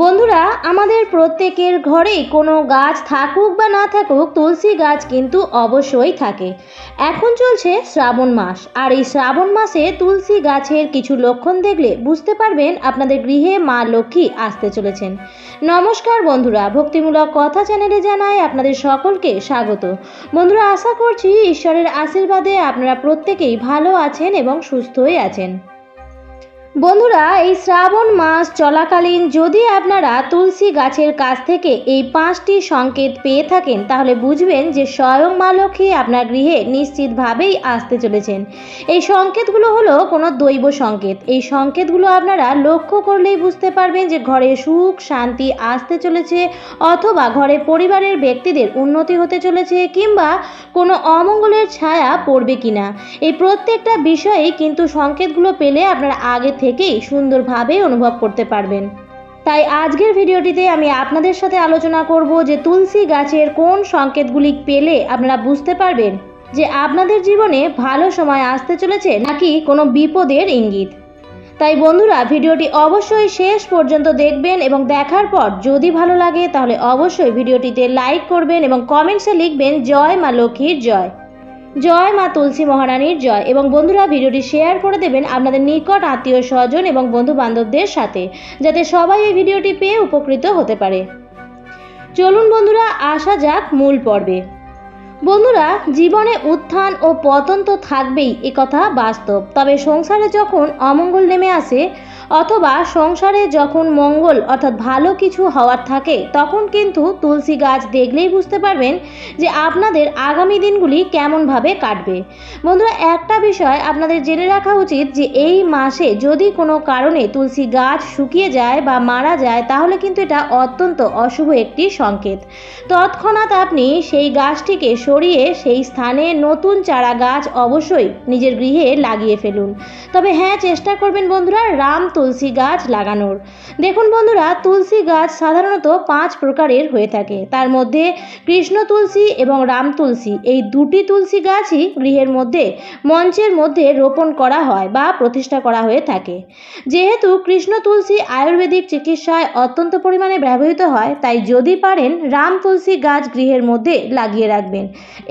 বন্ধুরা, আমাদের প্রত্যেকের ঘরেই কোনো গাছ থাকুক বা না থাকুক, তুলসী গাছ কিন্তু অবশ্যই থাকে। এখন চলছে শ্রাবণ মাস, আর এই শ্রাবণ মাসে তুলসী গাছের কিছু লক্ষণ দেখলে বুঝতে পারবেন আপনাদের গৃহে মা লক্ষ্মী আসতে চলেছেন। নমস্কার বন্ধুরা, ভক্তিমূলক কথা চ্যানেলে জানাই আপনাদের সকলকে স্বাগত। বন্ধুরা, আশা করছি ঈশ্বরের আশীর্বাদে আপনারা প্রত্যেকেই ভালো আছেন এবং সুস্থই আছেন। বন্ধুরা, এই শ্রাবণ মাস চলাকালীন যদি আপনারা তুলসী গাছের কাছ থেকে এই 5টি সংকেত পেয়ে থাকেন, তাহলে বুঝবেন যে স্বয়ং মা লক্ষ্মী আপনার গৃহে নিশ্চিতভাবেই আসতে চলেছেন। এই সংকেতগুলো হলো কোনো দৈব সংকেত। এই সংকেতগুলো আপনারা লক্ষ্য করলেই বুঝতে পারবেন যে ঘরে সুখ শান্তি আসতে চলেছে, অথবা ঘরে পরিবারের ব্যক্তিদের উন্নতি হতে চলেছে, কিংবা কোনো অমঙ্গলের ছায়া পড়বে কিনা। এই প্রত্যেকটা বিষয়েই কিন্তু সংকেতগুলো পেলে আপনারা আগে থেকেই সুন্দরভাবে অনুভব করতে পারবেন। তাই আজকের ভিডিওটিতে আমি আপনাদের সাথে আলোচনা করব যে তুলসী গাছের কোন সংকেতগুলি পেলে আপনারা বুঝতে পারবেন যে আপনাদের জীবনে ভালো সময় আসতে চলেছে নাকি কোনো বিপদের ইঙ্গিত। তাই বন্ধুরা, ভিডিওটি অবশ্যই শেষ পর্যন্ত দেখবেন এবং দেখার পর যদি ভালো লাগে তাহলে অবশ্যই ভিডিওটিতে লাইক করবেন এবং কমেন্টসে লিখবেন জয় মা লক্ষ্মীর জয়, জয় মা তুলসী মহারানীর জয়। এবং বন্ধুরা, ভিডিওটি শেয়ার করে দেবেন আপনাদের নিকট আত্মীয় স্বজন এবং বন্ধু বান্ধবদের সাথে, যাতে সবাই এই ভিডিওটি পেয়ে উপকৃত হতে পারে। চলুন বন্ধুরা, আসা যাক মূল পর্বে। বন্ধুরা, জীবনে উত্থান ও পতন তো থাকবেই, একথা বাস্তব। তবে সংসারে যখন অমঙ্গল নেমে আসে অথবা সংসারে যখন মঙ্গল অর্থাৎ ভালো কিছু হওয়ার থাকে, তখন কিন্তু তুলসী গাছ দেখলেই বুঝতে পারবেন যে আপনাদের আগামী দিনগুলি কেমনভাবে কাটবে। বন্ধুরা, একটা বিষয় আপনাদের জেনে রাখা উচিত যে এই মাসে যদি কোনো কারণে তুলসী গাছ শুকিয়ে যায় বা মারা যায়, তাহলে কিন্তু এটা অত্যন্ত অশুভ একটি সংকেত। তৎক্ষণাৎ আপনি সেই গাছটিকে সরিয়ে সেই স্থানে নতুন চারা গাছ অবশ্যই নিজের গৃহে লাগিয়ে ফেলুন। তবে হ্যাঁ, চেষ্টা করবেন বন্ধুরা রাম তুলসী গাছ লাগানোর। দেখুন বন্ধুরা, তুলসী গাছ সাধারণত 5 প্রকারের হয়ে থাকে। তার মধ্যে কৃষ্ণ তুলসী এবং রাম তুলসী, এই দুটি তুলসী গাছই গৃহের মধ্যে মঞ্চের মধ্যে রোপণ করা হয় বা প্রতিষ্ঠা করা হয়ে থাকে। যেহেতু কৃষ্ণ তুলসী আয়ুর্বেদিক চিকিৎসায় অত্যন্ত পরিমাণে ব্যবহৃত হয়, তাই যদি পারেন রাম তুলসী গাছ গৃহের মধ্যে লাগিয়ে রাখবেন।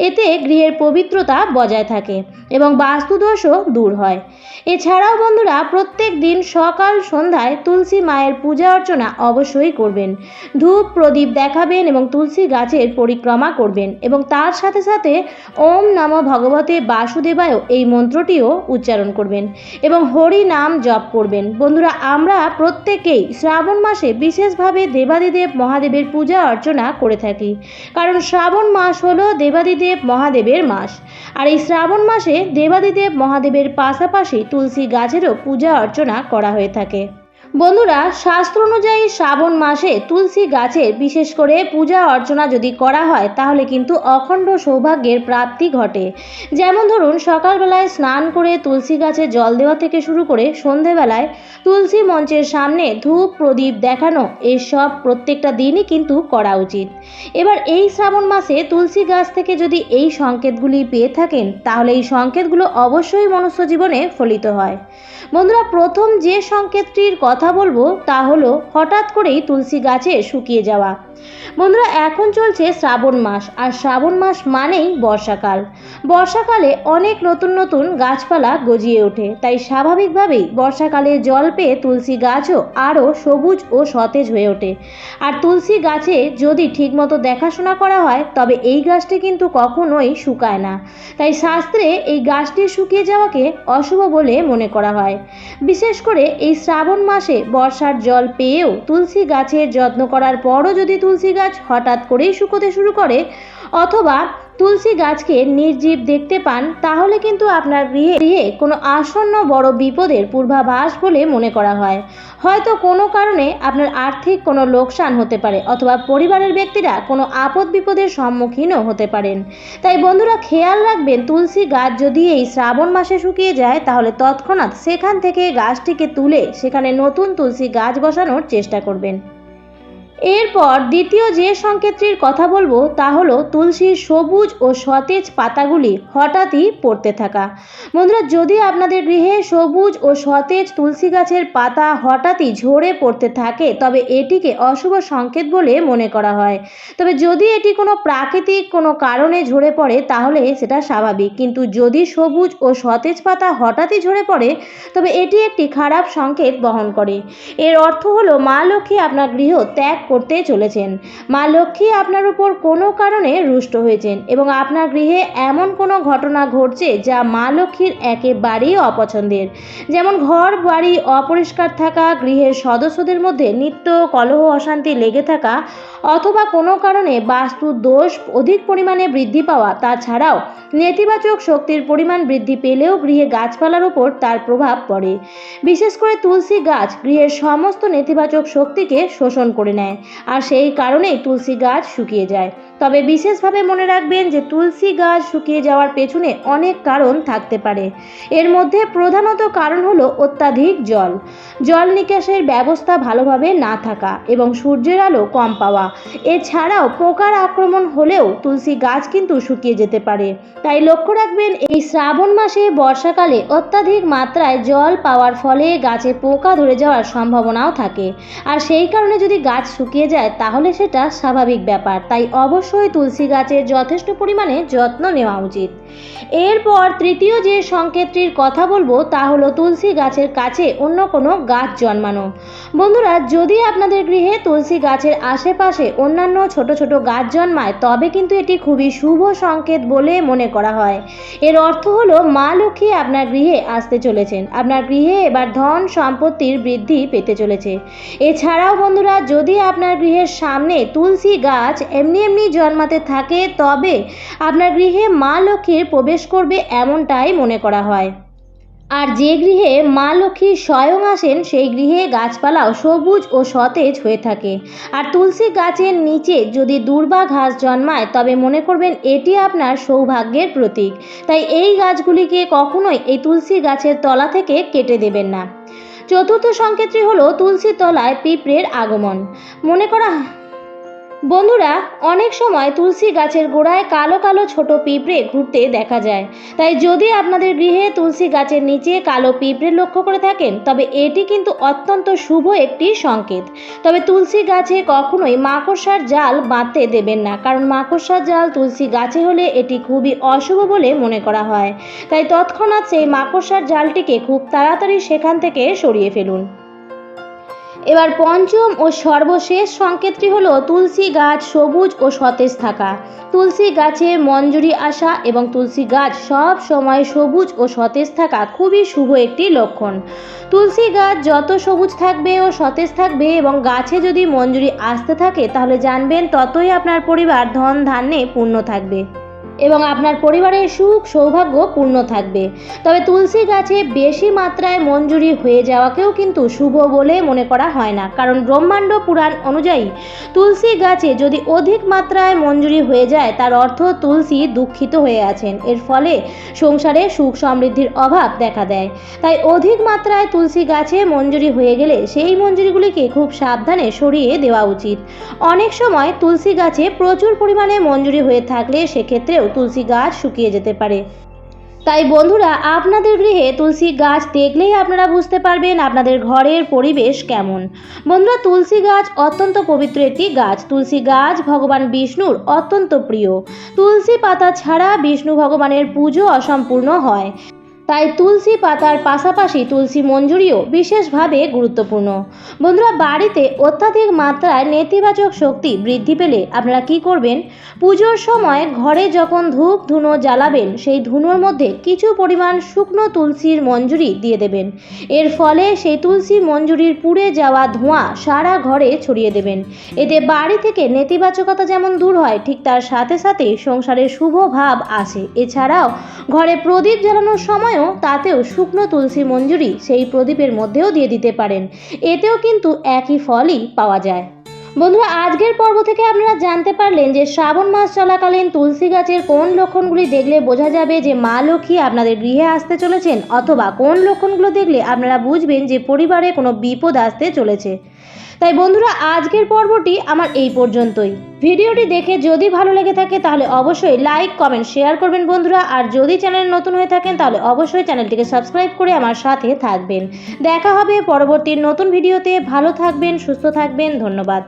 এতে গৃহের পবিত্রতা বজায় থাকে এবং বাস্তুদোষও দূর হয়। এছাড়াও বন্ধুরা, প্রত্যেক দিন সকাল সন্ধ্যায় তুলসী মায়ের পূজা অর্চনা অবশ্যই করবেন। ধূপ প্রদীপ দেখাবেন এবং তুলসী গাছের পরিক্রমা করবেন এবং তার সাথে সাথে ওম নমো ভগবতে বাসুদেবায় এই মন্ত্রটিও উচ্চারণ করবেন এবং হরি নাম জপ করবেন। বন্ধুরা, আমরা প্রত্যেকেই শ্রাবণ মাসে বিশেষভাবে দেবাদিদেব মহাদেবের পূজা অর্চনা করে থাকি, কারণ শ্রাবণ মাস হলো দেবাদিদেব মহাদেবের মাস। আর এই শ্রাবণ মাসে দেবাদিদেব মহাদেবের পাশাপাশি তুলসী গাছেরও পূজা অর্চনা করা হয়ে থাকে। বন্ধুরা, শাস্ত্র অনুযায়ী শ্রাবণ মাসে তুলসী গাছের বিশেষ করে পূজা অর্চনা যদি করা হয়, তাহলে কিন্তু অখণ্ড সৌভাগ্যের প্রাপ্তি ঘটে। যেমন ধরুন, সকালবেলায় স্নান করে তুলসী গাছে জল দেওয়া থেকে শুরু করে সন্ধেবেলায় তুলসী মঞ্চের সামনে ধূপ প্রদীপ দেখানো, এসব প্রত্যেকটা দিনই কিন্তু করা উচিত। এবার এই শ্রাবণ মাসে তুলসী গাছ থেকে যদি এই সংকেতগুলি পেয়ে থাকেন, তাহলে এই সংকেতগুলো অবশ্যই মনুষ্য জীবনে ফলিত হয়। বন্ধুরা, প্রথম যে সংকেতটির কথা বলবো তা হলো হঠাৎ করেই তুলসী গাছে শুকিয়ে যাওয়া। বন্ধুরা, এখন চলছে শ্রাবণ মাস, আর শ্রাবণ মাস মানেই বর্ষাকাল। বর্ষাকালে অনেক নতুন নতুন গাছপালা গজিয়ে ওঠে, তাই স্বাভাবিকভাবেই বর্ষাকালে জল পেয়ে তুলসী গাছও আরও সবুজ ও সতেজ হয়ে ওঠে। আর তুলসী গাছে যদি ঠিকমতো দেখাশোনা করা হয়, তবে এই গাছটি কিন্তু কখনোই শুকায় না। তাই শাস্ত্রে এই গাছটির শুকিয়ে যাওয়াকে অশুভ বলে মনে করা হয়। বিশেষ করে এই শ্রাবণ মাসে বর্ষার জল পেয়েও তুলসী গাছের যত্ন করার পরও যদি তুলসী গাছ হঠাৎ করেই শুকোতে শুরু করে, অথবা তুলসী গাছকে নির্জীব দেখতে পান, তাহলে কিন্তু আপনার গৃহে কোনো আসন্ন বড় বিপদের পূর্বাভাস বলে মনে করা হয়। হয়তো কোনো কারণে আপনার আর্থিক কোনো লোকসান হতে পারে, অথবা পরিবারের ব্যক্তিরা কোনো আপদ বিপদের সম্মুখীনও হতে পারেন। তাই বন্ধুরা, খেয়াল রাখবেন, তুলসী গাছ যদি এই শ্রাবণ মাসে শুকিয়ে যায়, তাহলে তৎক্ষণাৎ সেখান থেকে গাছটিকে তুলে সেখানে নতুন তুলসী গাছ বসানোর চেষ্টা করবেন। এরপর দ্বিতীয় যে সংকেতটির কথা বলবো তা হলো তুলসীর সবুজ ও সতেজ পাতাগুলি হঠাৎই পড়তে থাকা। বন্ধুরা, যদি আপনাদের গৃহে সবুজ ও সতেজ তুলসী গাছের পাতা হঠাৎই ঝরে পড়তে থাকে তবে এটিকে অশুভ সংকেত বলে মনে করা হয়। তবে যদি এটি কোনো প্রাকৃতিক কোনো কারণে ঝরে পড়ে তাহলে সেটা স্বাভাবিক, কিন্তু যদি সবুজ ও সতেজ পাতা হঠাৎই ঝরে পড়ে তবে এটি একটি খারাপ সংকেত বহন করে। এর অর্থ হলো মা লক্ষ্মী আপনার গৃহ ত্যাগ করতে চলেছেন। মা লক্ষ্মী আপনার উপর কোনো কারণে রুষ্ট হয়েছেন এবং আপনার গৃহে এমন কোনো ঘটনা ঘটছে যা মা লক্ষ্মীর একেবারেই অপছন্দের, যেমন ঘর বাড়ি অপরিষ্কার থাকা, গৃহের সদস্যদের মধ্যে নিত্য কলহ অশান্তি লেগে থাকা, অথবা কোনো কারণে বাস্তু দোষ অধিক পরিমাণে বৃদ্ধি পাওয়া। তাছাড়াও নেতিবাচক শক্তির পরিমাণ বৃদ্ধি পেলেও গৃহে গাছপালার উপর তার প্রভাব পড়ে। বিশেষ করে তুলসী গাছ গৃহের সমস্ত নেতিবাচক শক্তিকে শোষণ করে নেয়, আর সেই কারণেই তুলসী গাছ শুকিয়ে যায়। তবে বিশেষভাবে মনে রাখবেন যে তুলসী গাছ শুকিয়ে যাওয়ার পেছনে অনেক কারণ থাকতে পারে। এর মধ্যে প্রধানত কারণ হলো অত্যাধিক জল নিকাশের ব্যবস্থা ভালোভাবে না থাকা এবং সূর্যের আলো কম পাওয়া। এছাড়াও পোকার আক্রমণ হলেও তুলসী গাছ কিন্তু শুকিয়ে যেতে পারে। তাই লক্ষ্য রাখবেন এই শ্রাবণ মাসে বর্ষাকালে অত্যাধিক মাত্রায় জল পাওয়ার ফলে গাছে পোকা ধরে যাওয়ার সম্ভাবনাও থাকে, আর সেই কারণে যদি গাছ শুকিয়ে যায় তাহলে সেটা স্বাভাবিক ব্যাপার। তাই অবশ্যই তুলসী গাছের যথেষ্ট পরিমাণে যত্ন নেওয়া উচিত। এরপর তৃতীয় যে সংকেতটির কথা বলবো তা হলো তুলসী গাছের কাছে অন্য কোনো গাছ জন্মানো। বন্ধুরা, যদি আপনাদের গৃহে তুলসী গাছের আশেপাশে অন্যান্য ছোট ছোট গাছ জন্মায় তবে কিন্তু এটি খুবই শুভ সংকেত বলে মনে করা হয়। এর অর্থ হলো মা লক্ষ্মী আপনার গৃহে আসতে চলেছেন, আপনার গৃহে এবার ধন সম্পত্তির বৃদ্ধি পেতে চলেছে। এছাড়াও বন্ধুরা, যদি আপনার গৃহের সামনে তুলসী গাছ এমনি জন্মাতে থাকে তবে আপনার গৃহে মা লক্ষ্মীর প্রবেশ করবে এমনটাই মনে করা হয়। আর যে গৃহে মা লক্ষ্মী স্বয়ং আসেন সেই গৃহে গাছপালাও সবুজ ও সতেজ হয়ে থাকে। আর তুলসী গাছের নিচে যদি দূর্বা ঘাস জন্মায় তবে মনে করবেন এটি আপনার সৌভাগ্যের প্রতীক। তাই এই গাছগুলিকে কখনোই এই তুলসী গাছের তলা থেকে কেটে দেবেন না। চতুর্থ সংকেতটি হলো তুলসী তলায় পিঁপড়ের আগমন। বন্ধুরা, অনেক সময় তুলসী গাছের গোড়ায় কালো কালো ছোট পিঁপড়ে ঘুরতে দেখা যায়। তাই যদি আপনাদের গৃহে তুলসী গাছের নিচে কালো পিঁপড়ে লক্ষ্য করে থাকেন তবে এটি কিন্তু অত্যন্ত শুভ একটি সংকেত। তবে তুলসী গাছে কখনোই মাকড়সার জাল বাঁধতে দেবেন না, কারণ মাকড়সার জাল তুলসী গাছে হলে এটি খুবই অশুভ বলে মনে করা হয়। তাই তৎক্ষণাৎ সেই মাকড়সার জালটিকে খুব তাড়াতাড়ি সেখান থেকে সরিয়ে ফেলুন। এবার পঞ্চম ও সর্বশেষ সংকেতটি হলো তুলসী গাছ সবুজ ও সতেজ থাকা। তুলসী গাছে মঞ্জুরি আসা এবং তুলসী গাছ সব সময় সবুজ ও সতেজ থাকা খুবই শুভ একটি লক্ষণ। তুলসী গাছ যত সবুজ থাকবে ও সতেজ থাকবে এবং গাছে যদি মঞ্জুরি আসতে থাকে তাহলে জানবেন ততই আপনার পরিবার ধন ধান্যে পূর্ণ থাকবে এবং আপনার পরিবারের সুখ সৌভাগ্য পূর্ণ থাকবে। তবে তুলসী গাছে বেশি মাত্রায় মঞ্জুরি হয়ে যাওয়াকেও কিন্তু শুভ বলে মনে করা হয় না, কারণ ব্রহ্মাণ্ড পুরাণ অনুযায়ী তুলসী গাছে যদি অধিক মাত্রায় মঞ্জুরি হয়ে যায় তার অর্থ তুলসী দুঃখিত হয়ে আছেন, এর ফলে সংসারে সুখ সমৃদ্ধির অভাব দেখা দেয়। তাই অধিক মাত্রায় তুলসী গাছে মঞ্জুরি হয়ে গেলে সেই মঞ্জুরিগুলিকে খুব সাবধানে সরিয়ে দেওয়া উচিত। অনেক সময় তুলসী গাছে প্রচুর পরিমাণে মঞ্জুরি হয়ে থাকলে সেক্ষেত্রে তুলসী গাছ শুকিয়ে যেতে পারে। তাই বন্ধুরা, আপনাদের গৃহে তুলসী গাছ দেখলেই আপনারা বুঝতে পারবেন আপনাদের ঘরের পরিবেশ কেমন। বন্ধুরা, তুলসী গাছ অত্যন্ত পবিত্র একটি গাছ। তুলসী গাছ ভগবান বিষ্ণুর অত্যন্ত প্রিয়। তুলসী পাতা ছাড়া বিষ্ণু ভগবানের পুজো অসম্পূর্ণ হয়। তাই তুলসী পাতার পাশাপাশি তুলসী মঞ্জুরিও বিশেষভাবে গুরুত্বপূর্ণ। বন্ধুরা, বাড়িতে অত্যাধিক মাত্রায় নেতিবাচক শক্তি বৃদ্ধি পেলে আপনারা কি করবেন? পুজোর সময় ঘরে যখন ধূপ ধুনো জ্বালাবেন সেই ধুনোর মধ্যে কিছু পরিমাণ শুকনো তুলসীর মঞ্জুরি দিয়ে দেবেন। এর ফলে সেই তুলসী মঞ্জুরির পুড়ে যাওয়া ধোঁয়া সারা ঘরে ছড়িয়ে দেবেন। এতে বাড়ি থেকে নেতিবাচকতা যেমন দূর হয় ঠিক তার সাথে সাথে সংসারে শুভ ভাব আসে। এছাড়াও ঘরে প্রদীপ জ্বালানোর সময় তাতেও শুকনো তুলসী মঞ্জুরি সেই প্রদীপের মধ্যেও দিয়ে দিতে পারেন, এতেও কিন্তু একই ফলই পাওয়া যায়। বন্ধুরা, আজকের পর্ব থেকে আপনারা জানতে পারলেন যে শ্রাবণ মাস চলাকালীন তুলসী গাছের কোন লক্ষণগুলি দেখলে বোঝা যাবে যে মা লক্ষ্মী আপনাদের গৃহে আসতে চলেছেন, অথবা কোন লক্ষণগুলো দেখলে আপনারা বুঝবেন যে পরিবারে কোনো বিপদ আসতে চলেছে। তাই বন্ধুরা, আজকের পর্বটি আমার এই পর্যন্তই। ভিডিওটি দেখে যদি ভালো লেগে থাকে তাহলে অবশ্যই লাইক, কমেন্ট, শেয়ার করবেন বন্ধুরা। আর যদি চ্যানেলে নতুন হয়ে থাকেন তাহলে অবশ্যই চ্যানেলটিকে সাবস্ক্রাইব করে আমার সাথে থাকবেন। দেখা হবে পরবর্তী নতুন ভিডিওতে। ভালো থাকবেন, সুস্থ থাকবেন। ধন্যবাদ।